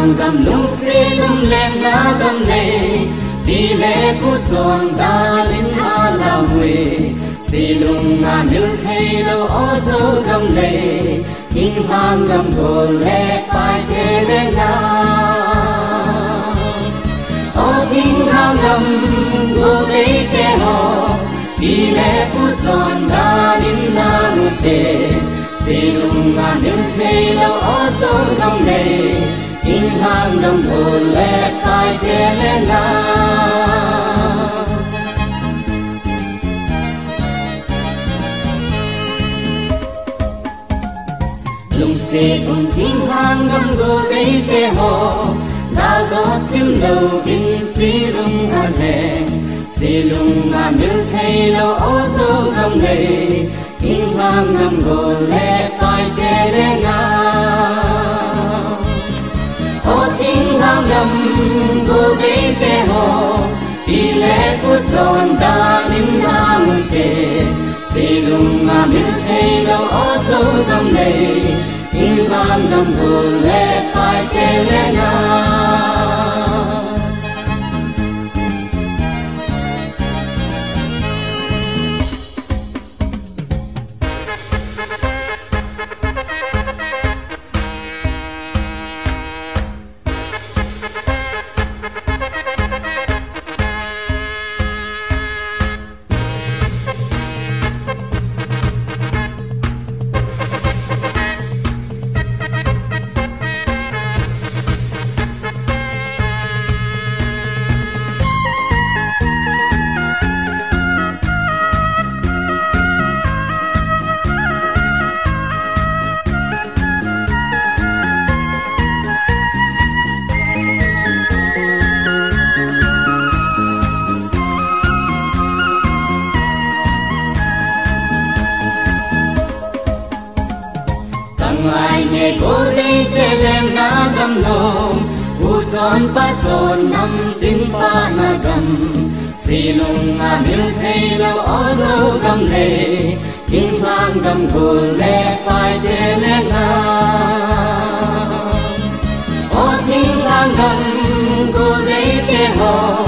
hàng gầm lung xê gầm lên na gầm lệ đi lệ phút tròn ta lên na la mùi xì lung ngàn nước hay đâu ó dấu gầm lệ kinh hàng gầm gồ lệ phải kê lên na ó kinh hàng gầm gồ tê kê hò đi lệ phút tròn ta lên na một tê xì lung ngàn nước hay đâu ó dấu gầm lệ kinh hàng gầm gồ lệ phải kê lên na lung xê cùng kinh hàng gầm gồ tê kê hò đã có chim đầu kinh xì lung ngàn lệ xì lung ngàn nước hay lâu ó dấu gầm lệ kinh hàng gầm gồ lệ phải kê lên na ó kinh hàng gầm gồ tê kê hò đi lệ phút tròn ta lên na một kê xì lung ngàn nước hay lâu ó dấu gầm lệ kinh hàng gầm gồ lệ phải kê lên na ngày ngày cô đi kê lên na gầm lô u tròn ba tròn năm tiếng ba na gầm xì lung ngà miếng hay lâu ó dấu gầm lệ kinh hàng gầm gồ lệ phải kê lên na ó kinh hàng gầm gồ đi kê hò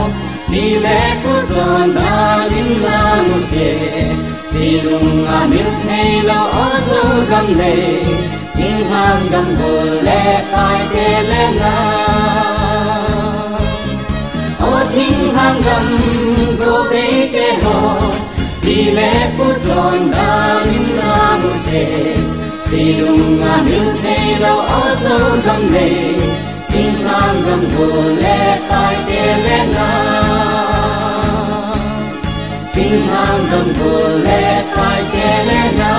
đi lệ phút tròn ba đến na một kê xì lung ngà miếng hay lâu ó dấu gầm lệ kinh hàng gầm gồ lệ phải kê lên na ó kinh hàng gầm gồ tê kê hò đi lệ phút tròn ta lên na một kê xì lung ngà miếng hay lâu ó dấu gầm lệ kinh hàng gầm gồ lệ phải kê lên na kinh hàng gầm gồ lệ phải kê lên na